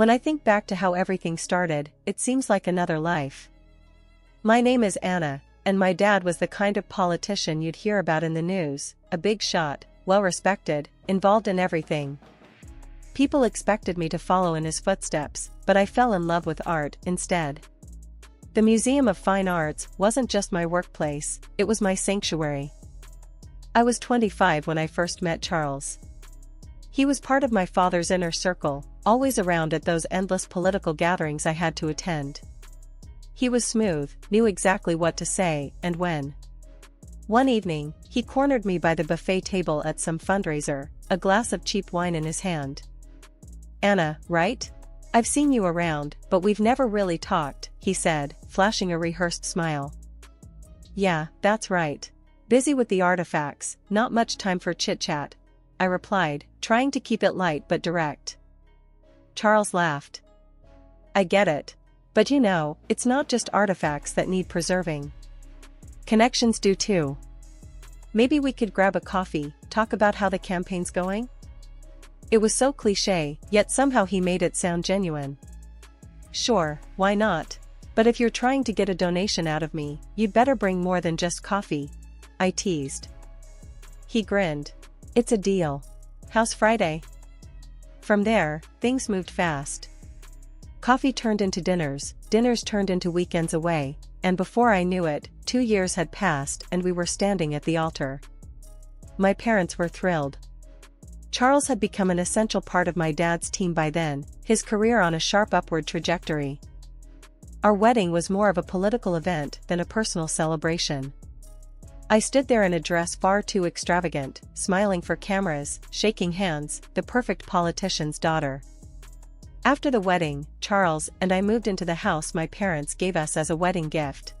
When I think back to how everything started, it seems like another life. My name is Anna, and my dad was the kind of politician you'd hear about in the news, a big shot, well-respected, involved in everything. People expected me to follow in his footsteps, but I fell in love with art instead. The Museum of Fine Arts wasn't just my workplace, it was my sanctuary. I was 25 when I first met Charles. He was part of my father's inner circle, always around at those endless political gatherings I had to attend. He was smooth, knew exactly what to say and when. One evening, he cornered me by the buffet table at some fundraiser, a glass of cheap wine in his hand. "Anna, right? I've seen you around, but we've never really talked," he said, flashing a rehearsed smile. "Yeah, that's right. Busy with the artifacts, not much time for chit-chat," I replied, trying to keep it light but direct. Charles laughed. "I get it. But you know, it's not just artifacts that need preserving. Connections do too. Maybe we could grab a coffee, talk about how the campaign's going?" It was so cliché, yet somehow he made it sound genuine. "Sure, why not? But if you're trying to get a donation out of me, you'd better bring more than just coffee," I teased. He grinned. "It's a deal. How's Friday?" From there, things moved fast. Coffee turned into dinners turned into weekends away, and before I knew it, 2 years had passed and we were standing at the altar. My parents were thrilled. Charles had become an essential part of my dad's team by then, his career on a sharp upward trajectory. Our wedding was more of a political event than a personal celebration. I stood there in a dress far too extravagant, smiling for cameras, shaking hands, the perfect politician's daughter. After the wedding, Charles and I moved into the house my parents gave us as a wedding gift.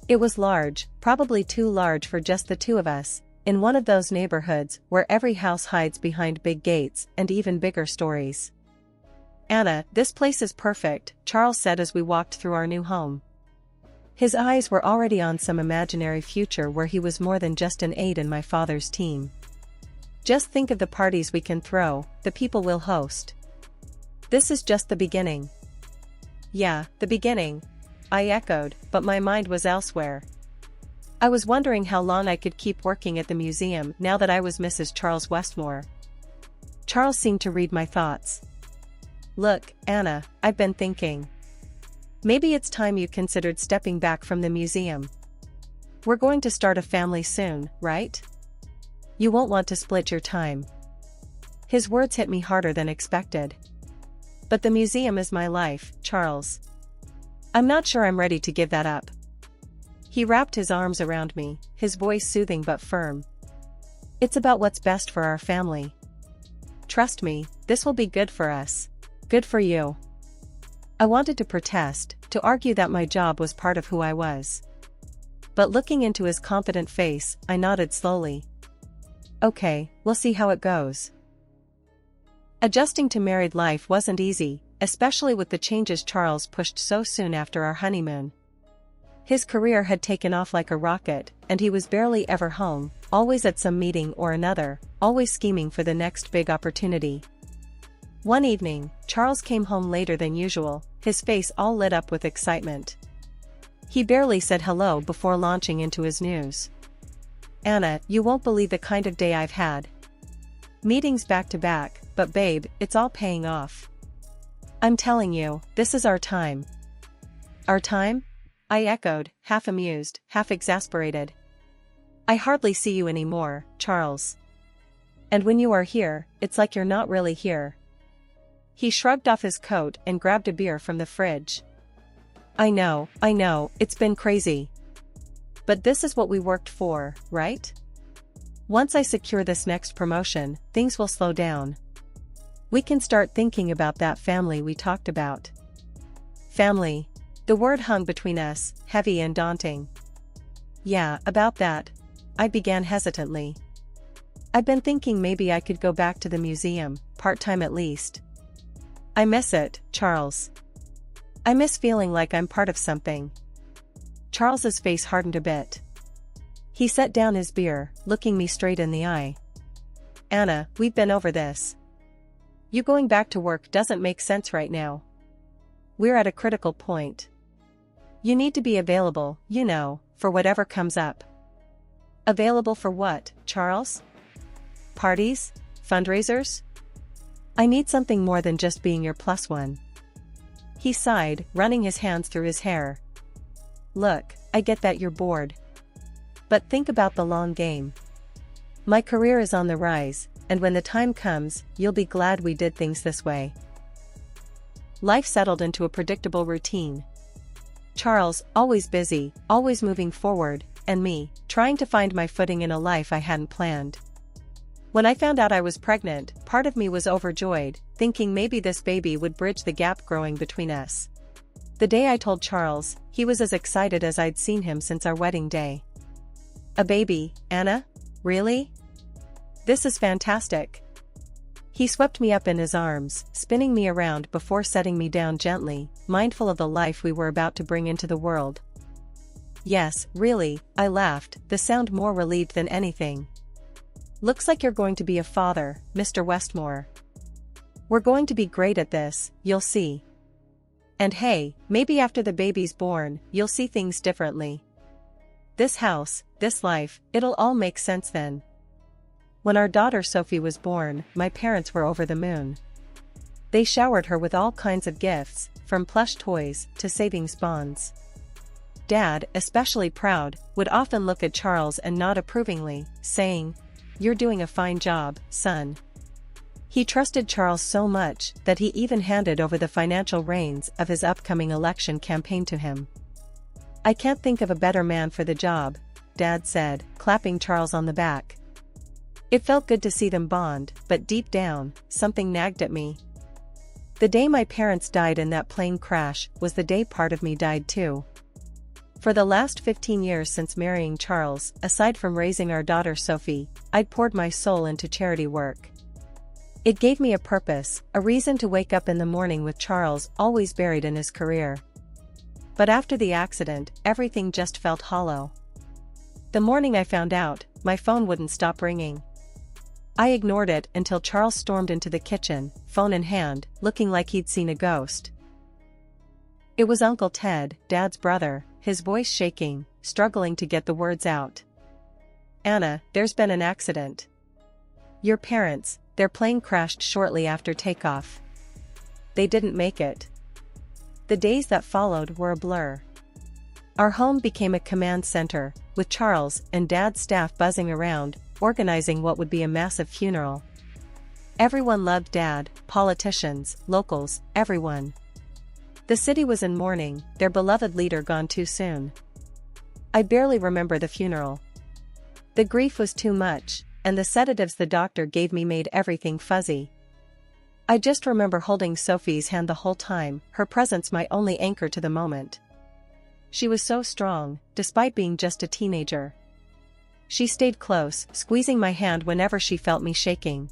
It was large, probably too large for just the two of us, in one of those neighborhoods where every house hides behind big gates and even bigger stories. "Anna, this place is perfect," Charles said as we walked through our new home. His eyes were already on some imaginary future where he was more than just an aide in my father's team. "Just think of the parties we can throw, the people we'll host. This is just the beginning." "Yeah, the beginning," I echoed, but my mind was elsewhere. I was wondering how long I could keep working at the museum now that I was Mrs. Charles Westmore. Charles seemed to read my thoughts. "Look, Anna, I've been thinking. Maybe it's time you considered stepping back from the museum. We're going to start a family soon, right? You won't want to split your time." His words hit me harder than expected. "But the museum is my life, Charles. I'm not sure I'm ready to give that up." He wrapped his arms around me, his voice soothing but firm. "It's about what's best for our family. Trust me, this will be good for us. Good for you." I wanted to protest, to argue that my job was part of who I was. But looking into his confident face, I nodded slowly. "Okay, we'll see how it goes." Adjusting to married life wasn't easy, especially with the changes Charles pushed so soon after our honeymoon. His career had taken off like a rocket, and he was barely ever home, always at some meeting or another, always scheming for the next big opportunity. One evening, Charles came home later than usual, his face all lit up with excitement. He barely said hello before launching into his news. "Anna, you won't believe the kind of day I've had. Meetings back to back, but babe, it's all paying off. I'm telling you, this is our time." "Our time?" I echoed, half amused, half exasperated. "I hardly see you anymore, Charles. And when you are here, it's like you're not really here." He shrugged off his coat and grabbed a beer from the fridge. I know, it's been crazy. But this is what we worked for, right? Once I secure this next promotion, things will slow down. We can start thinking about that family we talked about." Family. The word hung between us, heavy and daunting. "Yeah, about that." I began hesitantly. "I've been thinking maybe I could go back to the museum, part-time at least. I miss it, Charles. I miss feeling like I'm part of something." Charles's face hardened a bit. He set down his beer, looking me straight in the eye. "Anna, we've been over this. You going back to work doesn't make sense right now. We're at a critical point. You need to be available, for whatever comes up. Available for what, Charles? Parties? Fundraisers? I need something more than just being your plus one. He sighed, running his hands through his hair. Look, I get that you're bored. But think about the long game. My career is on the rise, and when the time comes, you'll be glad we did things this way. Life settled into a predictable routine. Charles, always busy, always moving forward, and me, trying to find my footing in a life I hadn't planned. When I found out I was pregnant, part of me was overjoyed, thinking maybe this baby would bridge the gap growing between us. The day I told Charles, he was as excited as I'd seen him since our wedding day. A baby, Anna? Really? This is fantastic. He swept me up in his arms, spinning me around before setting me down gently, mindful of the life we were about to bring into the world. Yes, really, I laughed, the sound more relieved than anything. Looks like you're going to be a father, Mr. Westmore. We're going to be great at this, you'll see. And hey, maybe after the baby's born, you'll see things differently. This house, this life, it'll all make sense then. When our daughter Sophie was born, my parents were over the moon. They showered her with all kinds of gifts, from plush toys to savings bonds. Dad, especially proud, would often look at Charles and nod approvingly, saying, "You're doing a fine job, son." He trusted Charles so much that he even handed over the financial reins of his upcoming election campaign to him. "I can't think of a better man for the job," Dad said, clapping Charles on the back. It felt good to see them bond, but deep down, something nagged at me. The day my parents died in that plane crash was the day part of me died too. For the last 15 years since marrying Charles, aside from raising our daughter Sophie, I'd poured my soul into charity work. It gave me a purpose, a reason to wake up in the morning with Charles always buried in his career. But after the accident, everything just felt hollow. The morning I found out, my phone wouldn't stop ringing. I ignored it until Charles stormed into the kitchen, phone in hand, looking like he'd seen a ghost. It was Uncle Ted, Dad's brother, his voice shaking, struggling to get the words out. "Anna, there's been an accident. Your parents, their plane crashed shortly after takeoff. They didn't make it." The days that followed were a blur. Our home became a command center, with Charles and Dad's staff buzzing around, organizing what would be a massive funeral. Everyone loved Dad, politicians, locals, everyone. The city was in mourning, their beloved leader gone too soon. I barely remember the funeral. The grief was too much, and the sedatives the doctor gave me made everything fuzzy. I just remember holding Sophie's hand the whole time, her presence my only anchor to the moment. She was so strong, despite being just a teenager. She stayed close, squeezing my hand whenever she felt me shaking.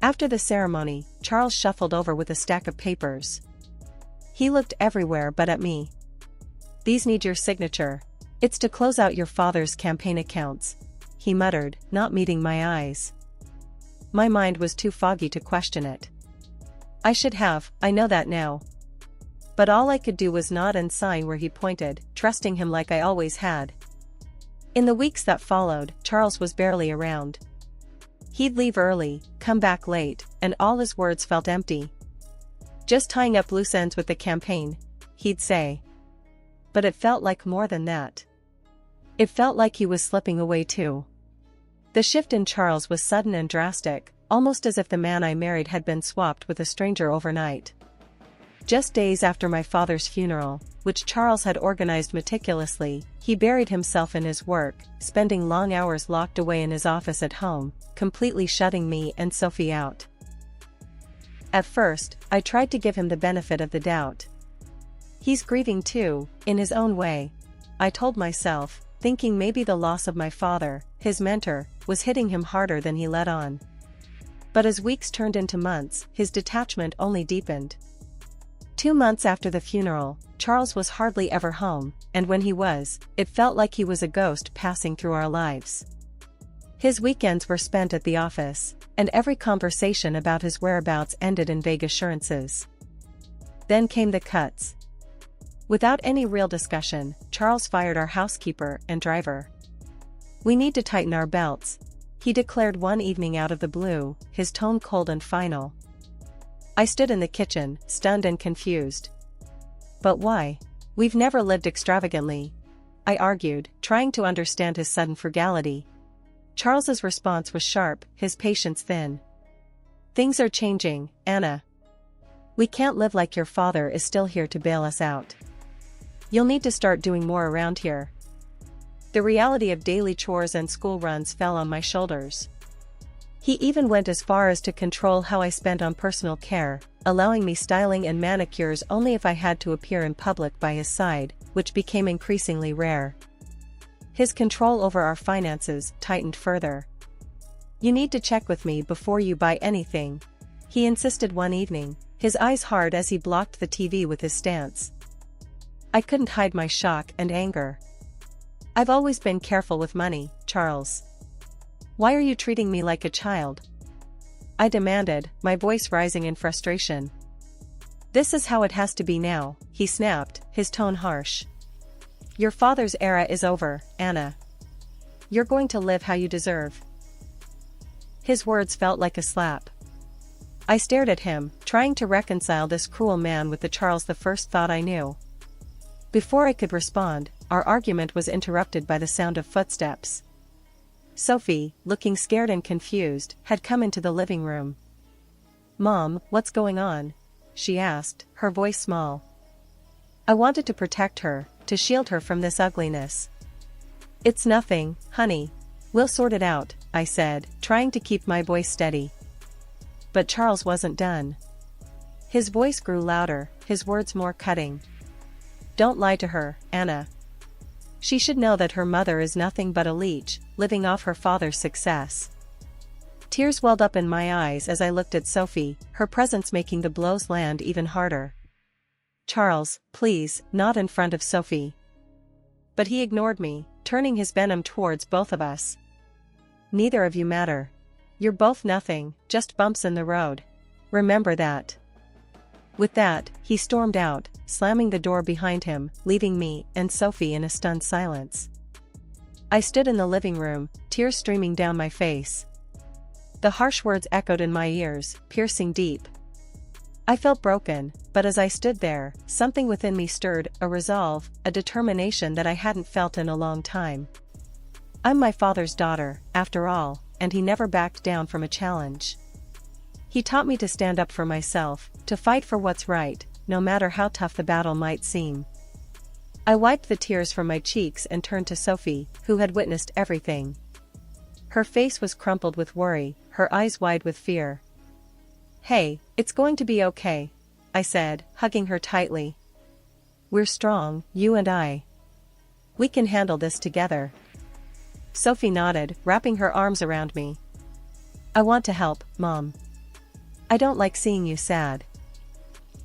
After the ceremony, Charles shuffled over with a stack of papers. He looked everywhere but at me. "These need your signature. It's to close out your father's campaign accounts," he muttered, not meeting my eyes. My mind was too foggy to question it. I should have, I know that now. But all I could do was nod and sign where he pointed, trusting him like I always had. In the weeks that followed, Charles was barely around. He'd leave early, come back late, and all his words felt empty. "Just tying up loose ends with the campaign," he'd say. But it felt like more than that. It felt like he was slipping away too. The shift in Charles was sudden and drastic, almost as if the man I married had been swapped with a stranger overnight. Just days after my father's funeral, which Charles had organized meticulously, he buried himself in his work, spending long hours locked away in his office at home, completely shutting me and Sophie out. At first, I tried to give him the benefit of the doubt. "He's grieving too, in his own way," I told myself, thinking maybe the loss of my father, his mentor, was hitting him harder than he let on. But as weeks turned into months, his detachment only deepened. 2 months after the funeral, Charles was hardly ever home, and when he was, it felt like he was a ghost passing through our lives. His weekends were spent at the office, and every conversation about his whereabouts ended in vague assurances. Then came the cuts. Without any real discussion, Charles fired our housekeeper and driver. "We need to tighten our belts," he declared one evening out of the blue, his tone cold and final. I stood in the kitchen, stunned and confused. "But why? We've never lived extravagantly," I argued, trying to understand his sudden frugality. Charles's response was sharp, his patience thin. "Things are changing, Anna. We can't live like your father is still here to bail us out. You'll need to start doing more around here." The reality of daily chores and school runs fell on my shoulders. He even went as far as to control how I spent on personal care, allowing me styling and manicures only if I had to appear in public by his side, which became increasingly rare. His control over our finances tightened further. "You need to check with me before you buy anything," he insisted one evening, his eyes hard as he blocked the TV with his stance. I couldn't hide my shock and anger. "I've always been careful with money, Charles. Why are you treating me like a child?" I demanded, my voice rising in frustration. "This is how it has to be now," he snapped, his tone harsh. "Your father's era is over, Anna. You're going to live how you deserve." His words felt like a slap. I stared at him, trying to reconcile this cruel man with the Charles I thought I knew. Before I could respond, our argument was interrupted by the sound of footsteps. Sophie, looking scared and confused, had come into the living room. "Mom, what's going on?" she asked, her voice small. I wanted to protect her, to shield her from this ugliness. "It's nothing, honey. We'll sort it out," I said, trying to keep my voice steady. But Charles wasn't done. His voice grew louder, his words more cutting. "Don't lie to her, Anna. She should know that her mother is nothing but a leech, living off her father's success." Tears welled up in my eyes as I looked at Sophie, her presence making the blows land even harder. "Charles, please, not in front of Sophie." But he ignored me, turning his venom towards both of us. "Neither of you matter. You're both nothing, just bumps in the road. Remember that." With that, he stormed out, slamming the door behind him, leaving me and Sophie in a stunned silence. I stood in the living room, tears streaming down my face. The harsh words echoed in my ears, piercing deep. I felt broken, but as I stood there, something within me stirred, a resolve, a determination that I hadn't felt in a long time. I'm my father's daughter, after all, and he never backed down from a challenge. He taught me to stand up for myself, to fight for what's right, no matter how tough the battle might seem. I wiped the tears from my cheeks and turned to Sophie, who had witnessed everything. Her face was crumpled with worry, her eyes wide with fear. "Hey, it's going to be okay," I said, hugging her tightly. "We're strong, you and I. We can handle this together." Sophie nodded, wrapping her arms around me. "I want to help, Mom. I don't like seeing you sad."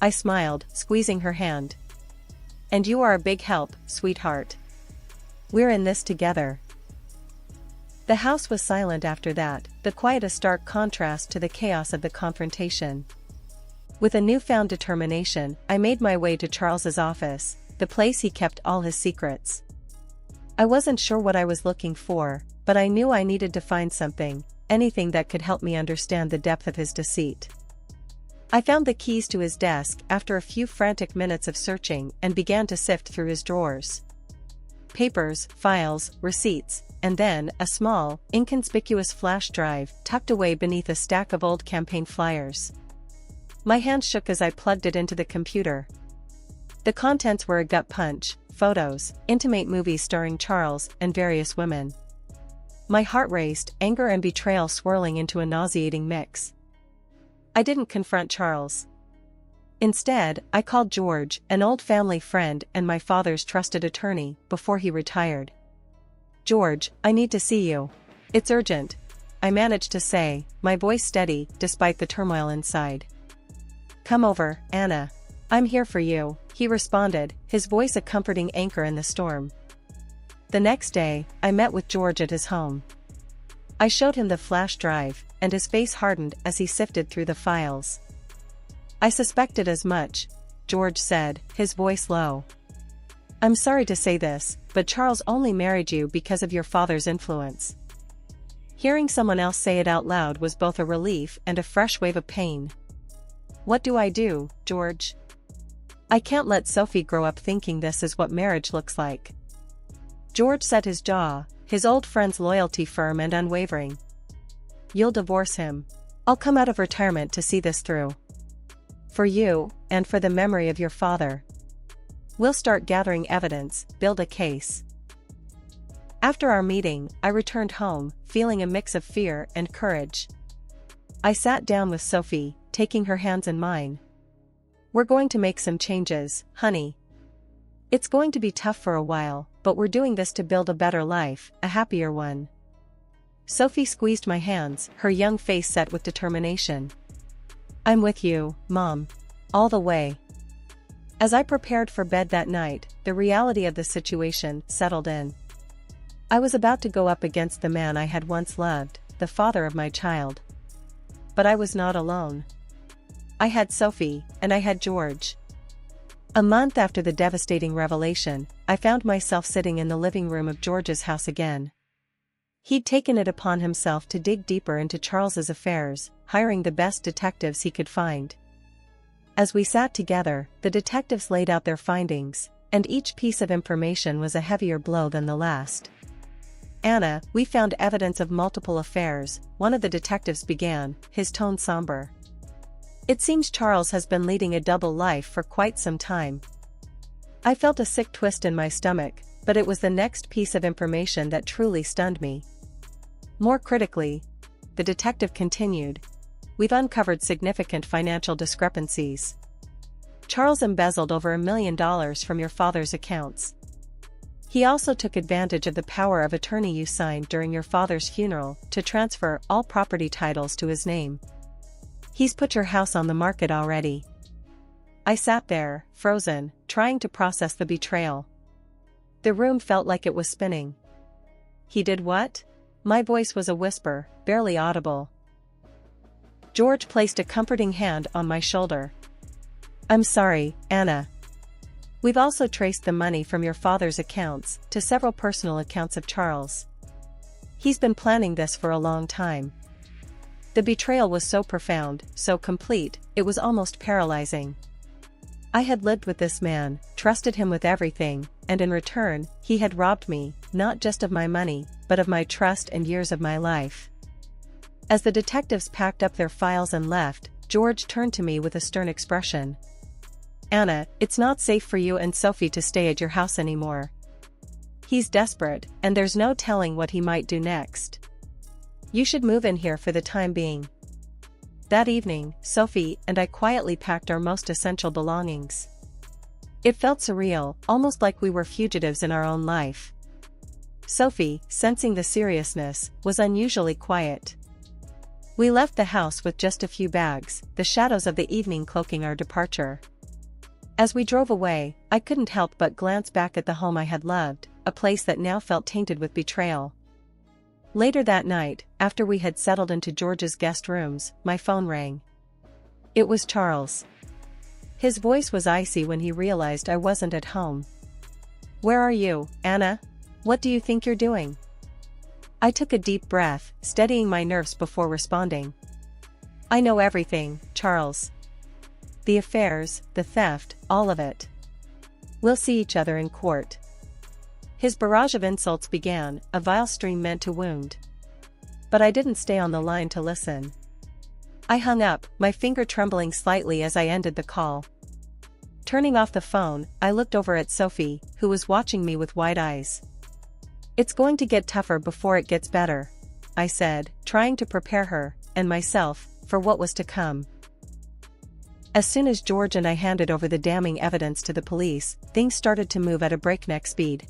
I smiled, squeezing her hand. "And you are a big help, sweetheart. We're in this together." The house was silent after that, the quiet a stark contrast to the chaos of the confrontation. With a newfound determination, I made my way to Charles's office, the place he kept all his secrets. I wasn't sure what I was looking for, but I knew I needed to find something, anything that could help me understand the depth of his deceit. I found the keys to his desk after a few frantic minutes of searching and began to sift through his drawers. Papers, files, receipts, and then a small, inconspicuous flash drive tucked away beneath a stack of old campaign flyers. My hand shook as I plugged it into the computer. The contents were a gut punch, photos, intimate movies starring Charles and various women. My heart raced, anger and betrayal swirling into a nauseating mix. I didn't confront Charles. Instead, I called George, an old family friend and my father's trusted attorney, before he retired. "George, I need to see you. It's urgent," I managed to say, my voice steady, despite the turmoil inside. "Come over, Anna. I'm here for you," he responded, his voice a comforting anchor in the storm. The next day, I met with George at his home. I showed him the flash drive, and his face hardened as he sifted through the files. "I suspected as much," George said, his voice low. "I'm sorry to say this, but Charles only married you because of your father's influence." Hearing someone else say it out loud was both a relief and a fresh wave of pain. "What do I do, George? I can't let Sophie grow up thinking this is what marriage looks like." George set his jaw, his old friend's loyalty firm and unwavering. "You'll divorce him. I'll come out of retirement to see this through. For you, and for the memory of your father. We'll start gathering evidence, build a case." After our meeting, I returned home, feeling a mix of fear and courage. I sat down with Sophie, taking her hands in mine. "We're going to make some changes, honey. It's going to be tough for a while, but we're doing this to build a better life, a happier one." Sophie squeezed my hands, her young face set with determination. "I'm with you, Mom. All the way." As I prepared for bed that night, the reality of the situation settled in. I was about to go up against the man I had once loved, the father of my child. But I was not alone. I had Sophie, and I had George. A month after the devastating revelation, I found myself sitting in the living room of George's house again. He'd taken it upon himself to dig deeper into Charles's affairs, hiring the best detectives he could find. As we sat together, the detectives laid out their findings, and each piece of information was a heavier blow than the last. "Anna, we found evidence of multiple affairs," one of the detectives began, his tone somber. "It seems Charles has been leading a double life for quite some time." I felt a sick twist in my stomach, but it was the next piece of information that truly stunned me. "More critically," the detective continued, "we've uncovered significant financial discrepancies. Charles embezzled over $1 million from your father's accounts. He also took advantage of the power of attorney you signed during your father's funeral to transfer all property titles to his name. He's put your house on the market already." I sat there, frozen, trying to process the betrayal. The room felt like it was spinning. "He did what?" My voice was a whisper, barely audible. George placed a comforting hand on my shoulder. "I'm sorry, Anna. We've also traced the money from your father's accounts to several personal accounts of Charles. He's been planning this for a long time." The betrayal was so profound, so complete, it was almost paralyzing. I had lived with this man, trusted him with everything, and in return, he had robbed me, not just of my money, but of my trust and years of my life. As the detectives packed up their files and left, George turned to me with a stern expression. "Anna, it's not safe for you and Sophie to stay at your house anymore. He's desperate, and there's no telling what he might do next. You should move in here for the time being." That evening, Sophie and I quietly packed our most essential belongings. It felt surreal, almost like we were fugitives in our own life. Sophie, sensing the seriousness, was unusually quiet. We left the house with just a few bags, the shadows of the evening cloaking our departure. As we drove away, I couldn't help but glance back at the home I had loved, a place that now felt tainted with betrayal. Later that night, after we had settled into George's guest rooms, my phone rang. It was Charles. His voice was icy when he realized I wasn't at home. "Where are you, Anna? What do you think you're doing?" I took a deep breath, steadying my nerves before responding. "I know everything, Charles. The affairs, the theft, all of it. We'll see each other in court." His barrage of insults began, a vile stream meant to wound. But I didn't stay on the line to listen. I hung up, my finger trembling slightly as I ended the call. Turning off the phone, I looked over at Sophie, who was watching me with wide eyes. "It's going to get tougher before it gets better," I said, trying to prepare her, and myself, for what was to come. As soon as George and I handed over the damning evidence to the police, things started to move at a breakneck speed.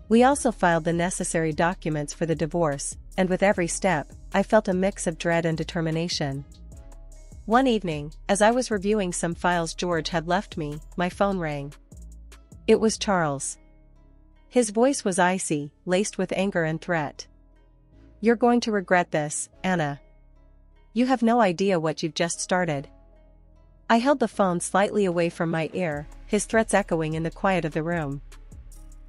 We also filed the necessary documents for the divorce, and with every step, I felt a mix of dread and determination. One evening, as I was reviewing some files George had left me, my phone rang. It was Charles. His voice was icy, laced with anger and threat. "You're going to regret this, Anna. You have no idea what you've just started. I held the phone slightly away from my ear, his threats echoing in the quiet of the room.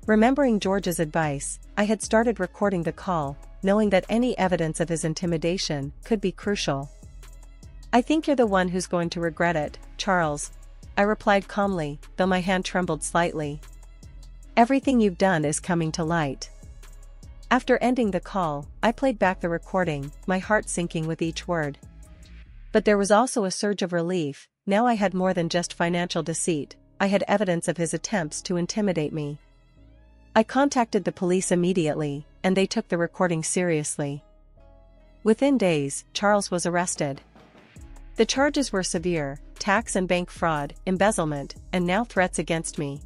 Remembering George's advice, I had started recording the call, knowing that any evidence of his intimidation could be crucial. I think you're the one who's going to regret it, Charles, I replied calmly, though my hand trembled slightly. Everything you've done is coming to light. After ending the call, I played back the recording, my heart sinking with each word. But there was also a surge of relief. Now I had more than just financial deceit, I had evidence of his attempts to intimidate me. I contacted the police immediately, and they took the recording seriously. Within days, Charles was arrested. The charges were severe: tax and bank fraud, embezzlement, and now threats against me.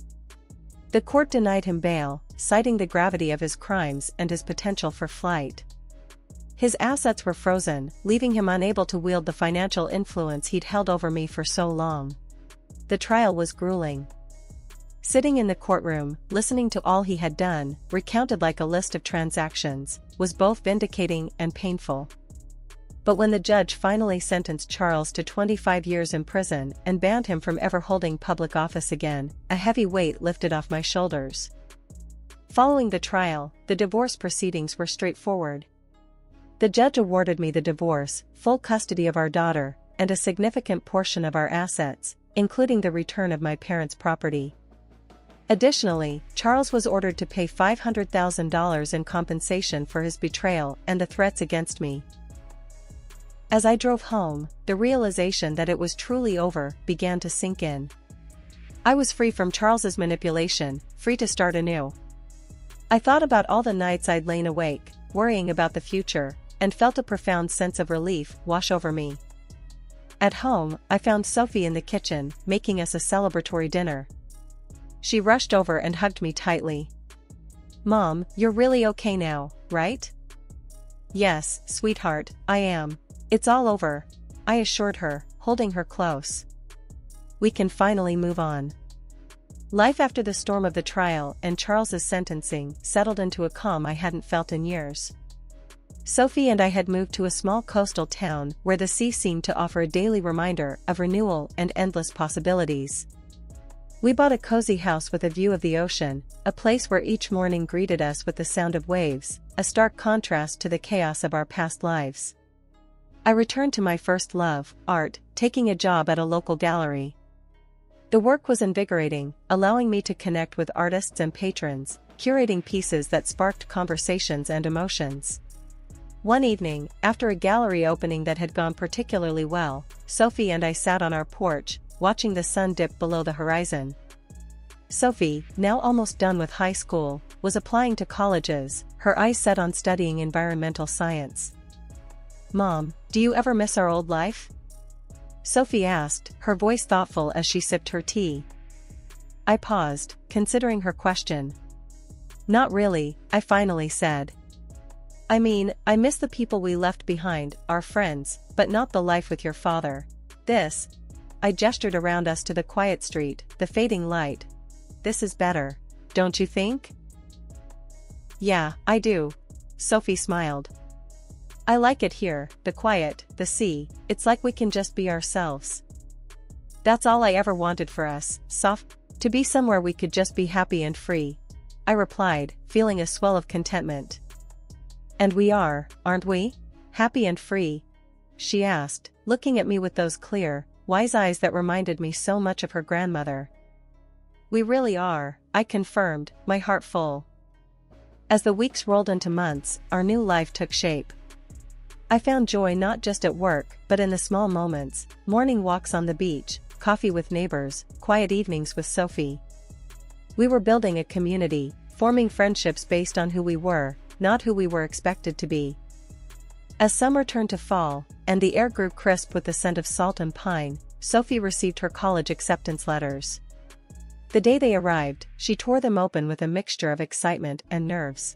The court denied him bail, citing the gravity of his crimes and his potential for flight. His assets were frozen, leaving him unable to wield the financial influence he'd held over me for so long. The trial was grueling. Sitting in the courtroom, listening to all he had done, recounted like a list of transactions, was both vindicating and painful. But when the judge finally sentenced Charles to 25 years in prison and banned him from ever holding public office again, a heavy weight lifted off my shoulders. Following the trial, the divorce proceedings were straightforward. The judge awarded me the divorce, full custody of our daughter, and a significant portion of our assets, including the return of my parents' property. Additionally, Charles was ordered to pay $500,000 in compensation for his betrayal and the threats against me. As I drove home, the realization that it was truly over began to sink in. I was free from Charles's manipulation, free to start anew. I thought about all the nights I'd lain awake, worrying about the future, and felt a profound sense of relief wash over me. At home, I found Sophie in the kitchen, making us a celebratory dinner. She rushed over and hugged me tightly. "Mom, you're really okay now, right?" "Yes, sweetheart, I am. It's all over," I assured her, holding her close. "We can finally move on." Life after the storm of the trial and Charles's sentencing settled into a calm I hadn't felt in years. Sophie and I had moved to a small coastal town where the sea seemed to offer a daily reminder of renewal and endless possibilities. We bought a cozy house with a view of the ocean, a place where each morning greeted us with the sound of waves, a stark contrast to the chaos of our past lives. I returned to my first love, art, taking a job at a local gallery. The work was invigorating, allowing me to connect with artists and patrons, curating pieces that sparked conversations and emotions. One evening, after a gallery opening that had gone particularly well, Sophie and I sat on our porch, watching the sun dip below the horizon. Sophie, now almost done with high school, was applying to colleges, her eyes set on studying environmental science. "Mom, do you ever miss our old life?" Sophie asked, her voice thoughtful as she sipped her tea. I paused, considering her question. "Not really," I finally said. "I mean, I miss the people we left behind, our friends, but not the life with your father. This," I gestured around us to the quiet street, the fading light. "This is better, don't you think?" "Yeah, I do," Sophie smiled. "I like it here, the quiet, the sea, it's like we can just be ourselves. That's all I ever wanted for us, to be somewhere we could just be happy and free," I replied, feeling a swell of contentment. "And we are, aren't we? Happy and free?" she asked, looking at me with those clear, wise eyes that reminded me so much of her grandmother. "We really are," I confirmed, my heart full. As the weeks rolled into months, our new life took shape. I found joy not just at work, but in the small moments: morning walks on the beach, coffee with neighbors, quiet evenings with Sophie. We were building a community, forming friendships based on who we were, not who we were expected to be. As summer turned to fall, and the air grew crisp with the scent of salt and pine, Sophie received her college acceptance letters. The day they arrived, she tore them open with a mixture of excitement and nerves.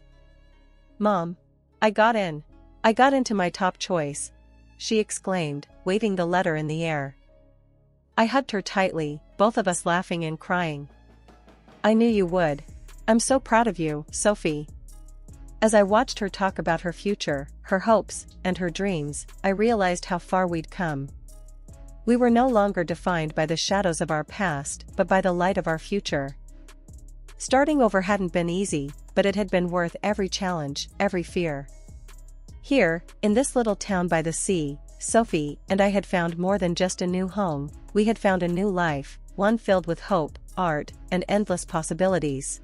"Mom, I got in. I got into my top choice," she exclaimed, waving the letter in the air. I hugged her tightly, both of us laughing and crying. "I knew you would. I'm so proud of you, Sophie." As I watched her talk about her future, her hopes, and her dreams, I realized how far we'd come. We were no longer defined by the shadows of our past, but by the light of our future. Starting over hadn't been easy, but it had been worth every challenge, every fear. Here, in this little town by the sea, Sophie and I had found more than just a new home. We had found a new life, one filled with hope, art, and endless possibilities.